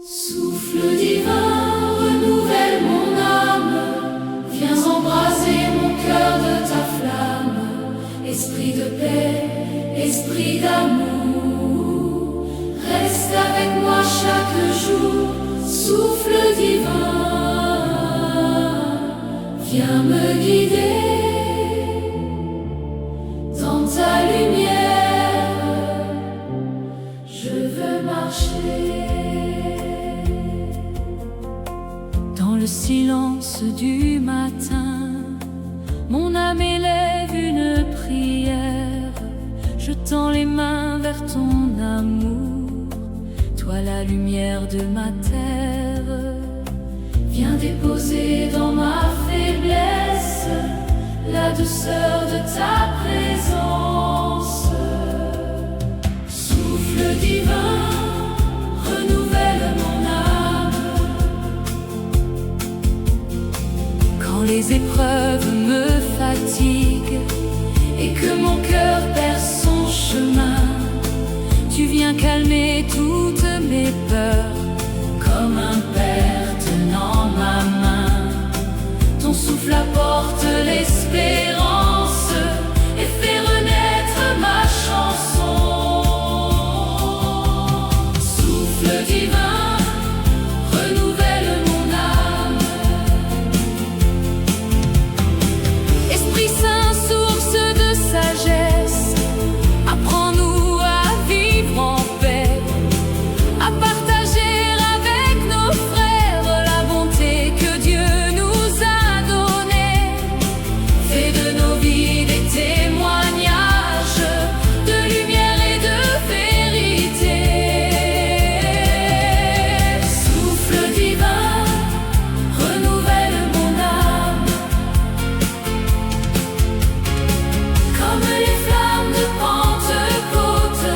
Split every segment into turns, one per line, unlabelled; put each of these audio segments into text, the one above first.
Souffle divin, renouvelle mon âme, viens embraser mon cœur de ta flamme. Esprit de paix, esprit d'amour, reste avec moi chaque jour. Souffle divin, viens me guider dans ta lumière, je veux marcher.
Dans le silence du matin, mon âme élève une prière. Je tends les mains vers ton amour, toi la lumière de ma terre.
Viens déposer dans ma faiblesse la douceur de ta présence. Souffle divin, renouvelle mon âme.
Quand les épreuves me fatiguent et que mon cœur perd son chemin, tu viens calmer toutes mes peurs.
Comme un père tenant ma main, ton souffle apporte l'espérance et fait renaître ma chanson. Souffle divin, renouvelle mon âme.
Esprit Saint, source de sagesse, apprends-nous à vivre en paix, à partager avec nos frères la bonté que Dieu nous a donnée.
Fais de nos vies des témoignages de lumière et de vérité. Souffle divin, renouvelle mon âme. Comme les flammes de Pentecôte,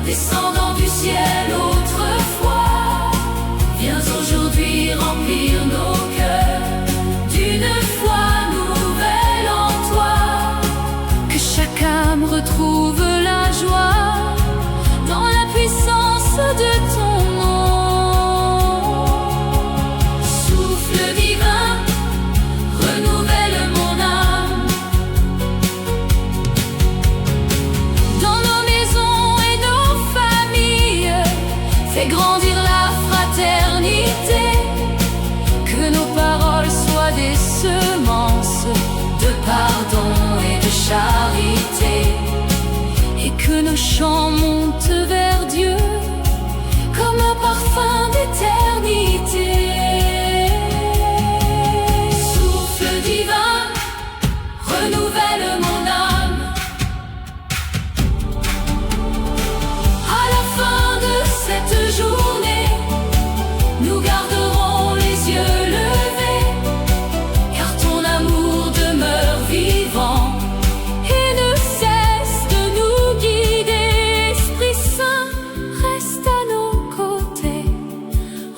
descendant du ciel autrefois, viens aujourd'hui remplir nos cœurs d'une foi nouvelle en toi.
Que chaque âme retrouve la joie dans la puissance de ton nom.
Souffle divin, renouvelle mon âme.
Dans nos maisons et nos familles, fais grandir la fraternité. Que nos paroles soient des semences
De pardon et de charité,
et que nos chants montent vers Dieu comme un parfum d'éternité.
souffle divin, renouvelle mon âme. À la fin de cette journée, nous garderons les yeux levés, car ton amour demeure vivant
Et ne cesse de nous guider. Esprit Saint, reste à nos côtés,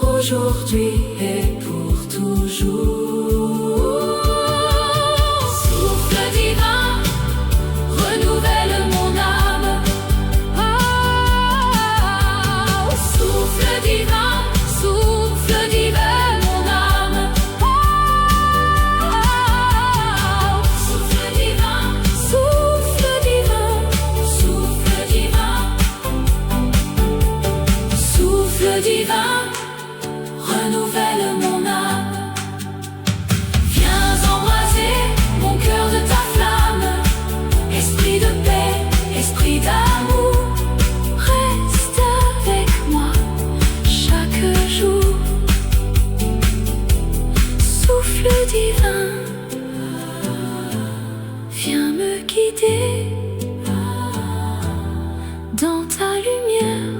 aujourd'hui et pour toujours. Souffle divin, renouvelle mon âme.
Oh,
Souffle divin, mon âme. Souffle divin,
souffle divin,
souffle divin, souffle divin, renouvelle mon âme. Viens embraser mon cœur de ta flamme. Esprit de paix, esprit d'amour,
reste avec moi chaque jour. Souffle divin, viens me guider dans ta lumière,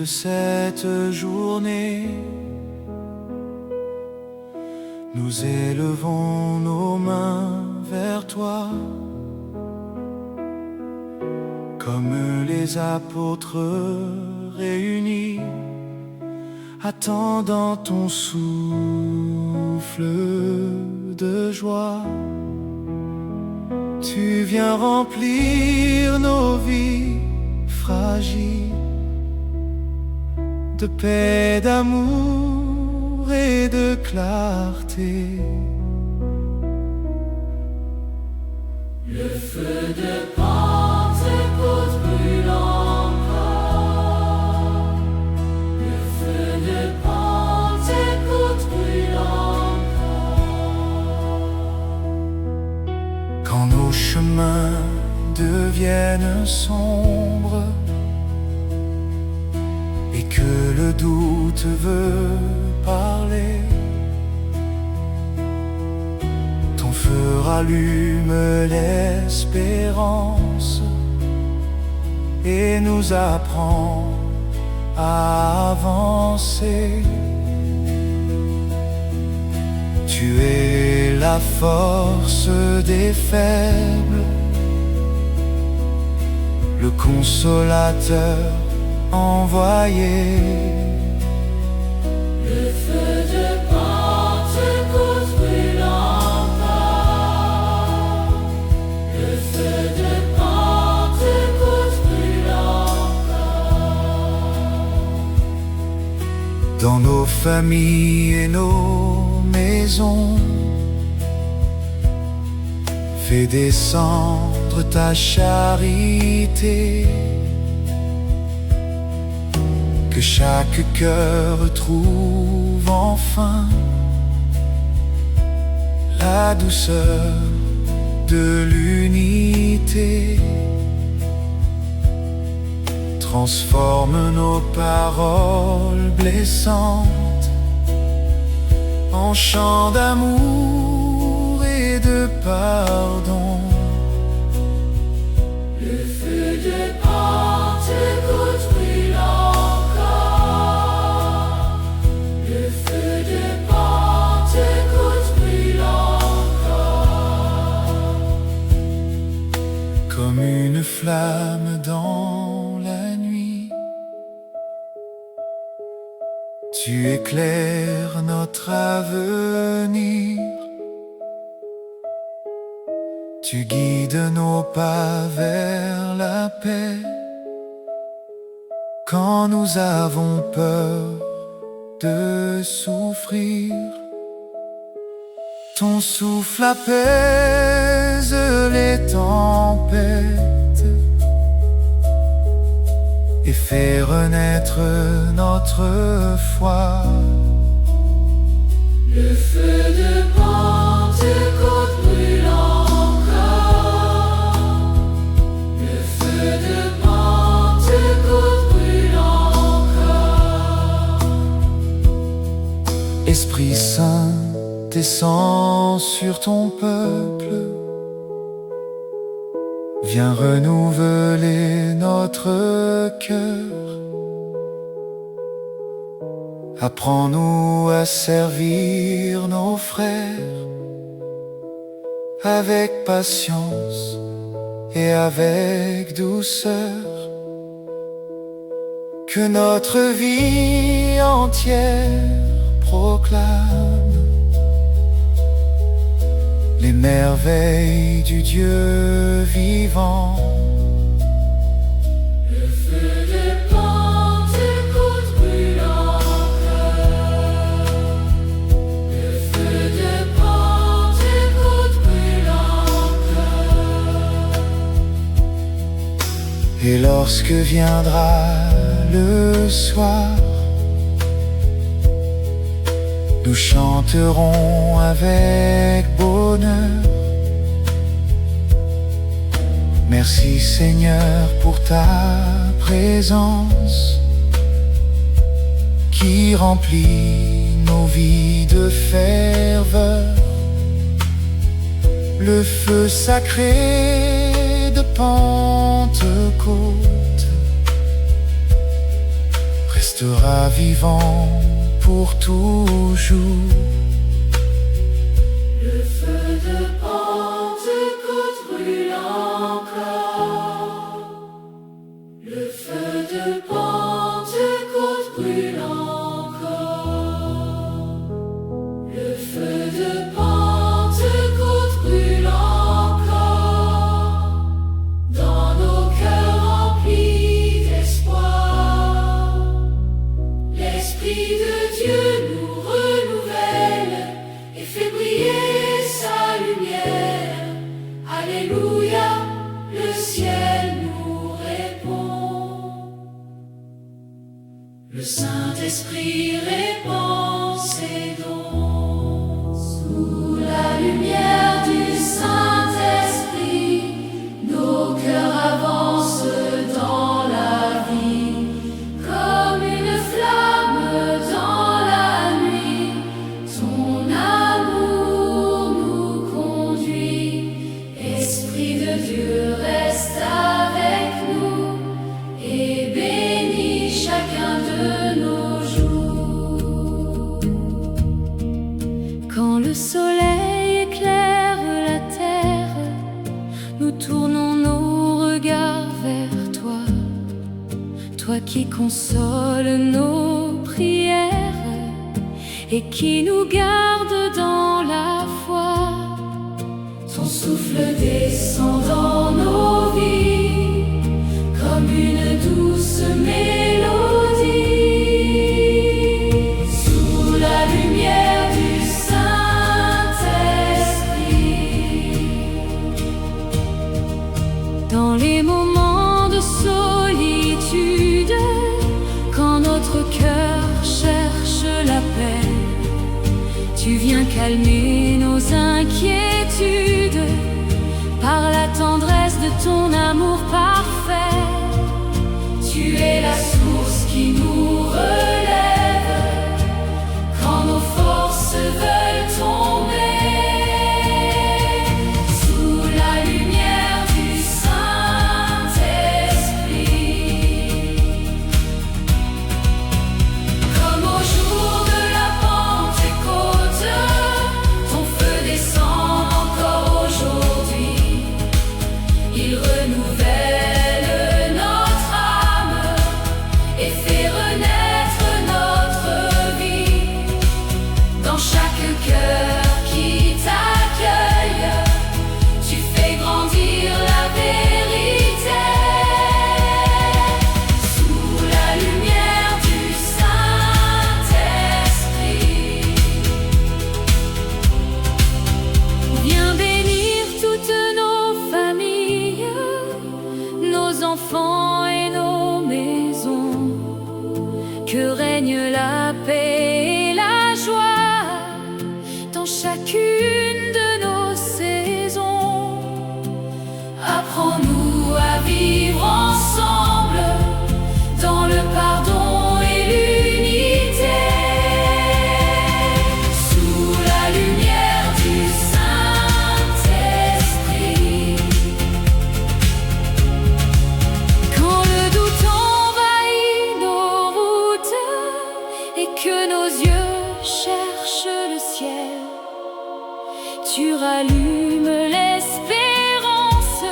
cette journée, nous élevons nos mains vers toi, comme les apôtres réunis, attendant ton souffle de joie. Tu viens remplir nos vies fragiles de paix, d'amour et de clarté.
Le feu de Pentecôte brûle encore. Le feu de Pentecôte brûle encore.
Quand nos chemins deviennent sombres et que le doute veut parler, ton feu rallume l'espérance et nous apprend à avancer. Tu es la force des faibles, le consolateur envoyé.
Le feu de Pentecôte brûle encore. Le feu de Pentecôte brûle encore.
Dans nos familles et nos maisons, fais descendre ta charité, que chaque cœur trouve enfin la douceur de l'unité. Transforme nos paroles blessantes en chants d'amour et de pardon.
Le feu de Pentecôte brûle encore. Le feu de Pentecôte brûle encore.
Comme une flamme dans la nuit, tu éclaires notre avenir. Tu guides nos pas vers la paix. Quand nous avons peur de souffrir, ton souffle apaise les tempêtes et fait renaître notre foi.
Le feu de Pentecôte brûle encore. Le feu de Pentecôte brûle encore.
Esprit Saint, descends sur ton peuple. Viens renouveler notre cœur. Apprends-nous à servir nos frères avec patience et avec douceur. Que notre vie entière proclame les merveilles du Dieu vivant.
Le feu de Pentecôte brûle encore. Le feu de Pentecôte brûle encore.
Et lorsque viendra le soir, nous chanterons avec bonheur. Merci Seigneur pour ta présence qui remplit nos vies de ferveur. Le feu sacré de Pentecôte restera vivant pour toujours.
Le feu de Pentecôte brûle encore. Le feu de Pentecôte brûle encore. Le feu de Pentecôte brûle encore dans nos cœurs remplis d'espoir. L'Esprit de Dieu nous renouvelle et fait briller sa lumière. Alléluia, le ciel nous répond. Le Saint-Esprit répand ses dons. Sous la lumière du Saint-Esprit, nos cœurs avancent dans la vie. Comme une flamme dans la nuit, ton amour nous conduit. Esprit de Dieu, reste avec nous et bénis chacun de nos jours.
Quand le soleil éclaire la terre, nous tournons nos regards vers toi. Toi qui consoles nos prières et qui nous garde dans la foi.
Ton souffle descend dans nos vies comme une douce mélodie. Sous la lumière du Saint-Esprit,
Dans les moments de solitude, quand notre cœur cherche la paix, tu viens calmer nos inquiétudes par la tendresse de ton amour parfait.
tu es la source qui nous relève quand nos forces veulent tomber. Sous la lumière du Saint-Esprit, comme au jour de la Pentecôte, ton feu descend encore aujourd'hui. Il renouvelle notre âme et fait renaître notre vie. Dans chaque cœur qui t'accueille, tu fais grandir la vérité. Sous la lumière du Saint-Esprit,
Viens bénir toutes nos familles, nos enfants et nos maisons. Que règne la paix et la joie dans chacune de nos saisons.
apprends-nous à vivre ensemble dans le pardon et l'unité. Sous la lumière du Saint-Esprit,
Quand le doute envahit nos routes et que nos yeux cherchent le ciel, tu rallumes l'espérance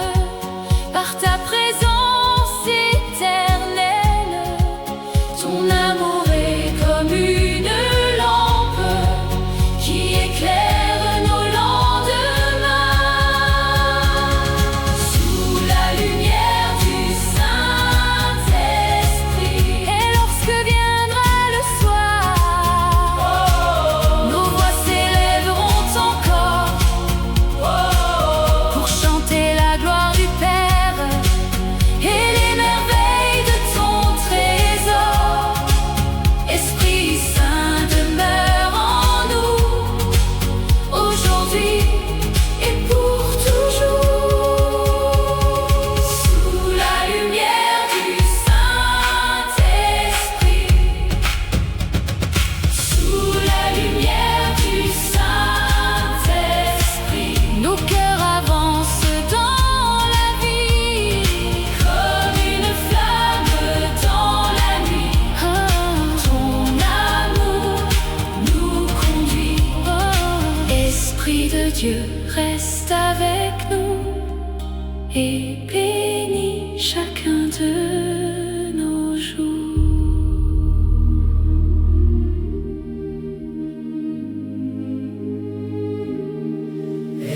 et bénis chacun de nos jours.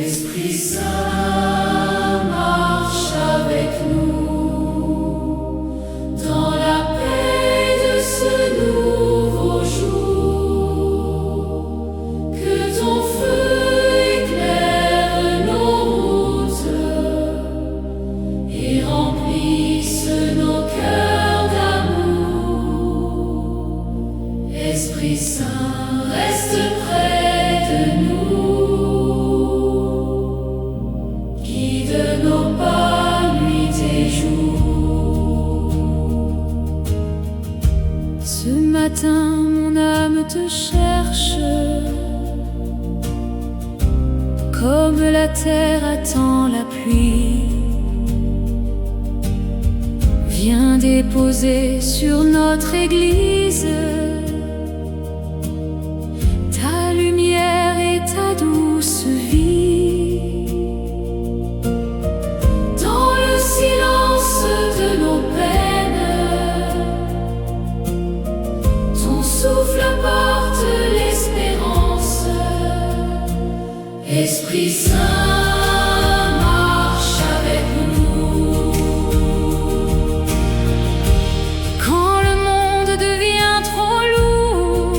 Esprit Saint, marche avec nous dans la paix de ce nouveau jour. Que ton feu éclaire nos routes et remplisse nos cœurs d'amour. Esprit Saint, reste près de nous. Guide nos pas, nuit et jour.
Ce matin, mon âme te cherche, comme la terre attend la pluie. Viens déposer sur notre église ta lumière et ta douce vie.
Dans le silence de nos peines, ton souffle apporte l'espérance. Esprit Saint, marche avec nous.
Quand le monde devient trop lourd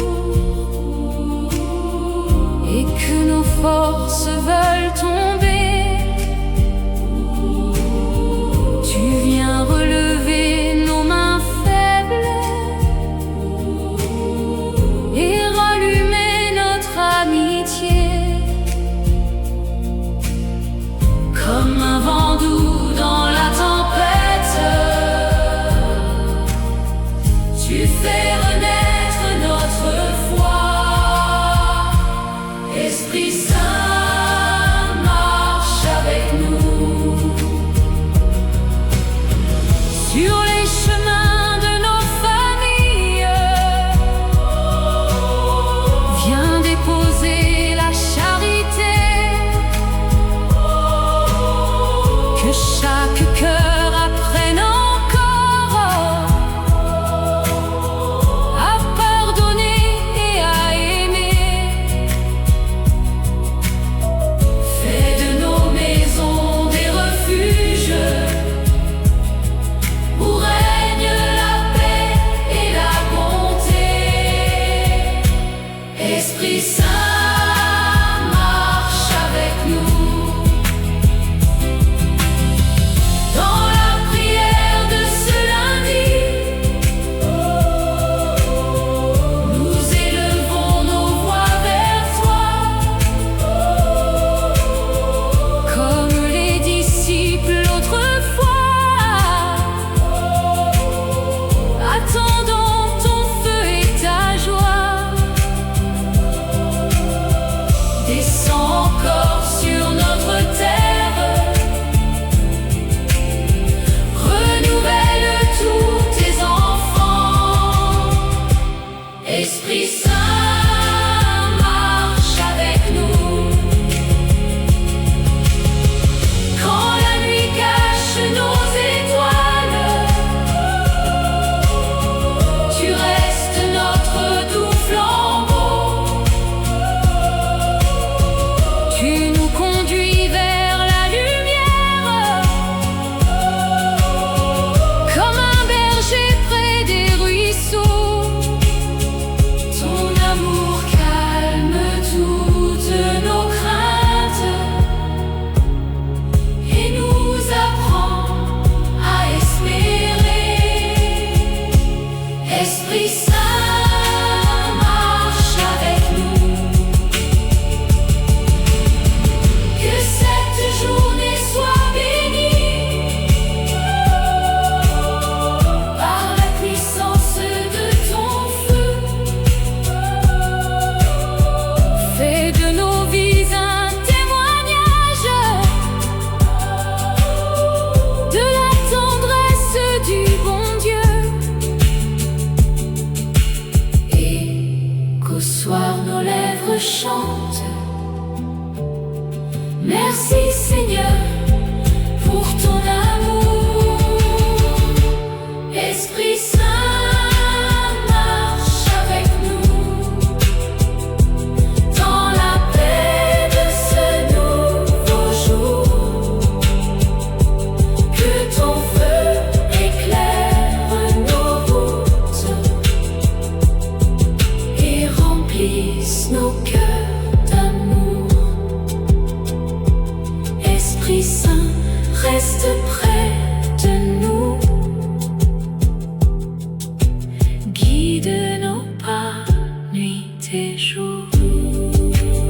et que nos forces veulent tomber, tu viens relever nos mains faibles et rallumer notre amitié. Comme un vent doux dans la tempête, tu fais renaître notre foi.
Esprit Saint, marche avec nous.
Sur les chemins de nos familles, viens déposer la charité. Que chaque cœur apprenne encore à pardonner et à aimer.
Fais de nos maisons des refuges où règne la paix et la bonté. Esprit Saint, marche avec nous. Dans la prière de ce lundi, nous élevons nos voix vers toi.
Comme les disciples autrefois, attendons ton feu et ta joie.
Descends encore sur notre terre, renouvelle tous tes enfants. Esprit Saint, marche avec nous. Quand la nuit cache nos étoiles, tu restes notre doux flambeau.
Tu nous conduis vers la lumière, comme un berger près des ruisseaux.
Ton amour calme toutes nos craintes et nous apprend à espérer. Esprit Saint, marche avec nous. Que cette journée soit bénie par la puissance de ton feu.
Fais de nos vies un témoignage de la tendresse du bon Dieu.
Et qu'au soir nos lèvres chantent. Merci Seigneur pour ton près de nous.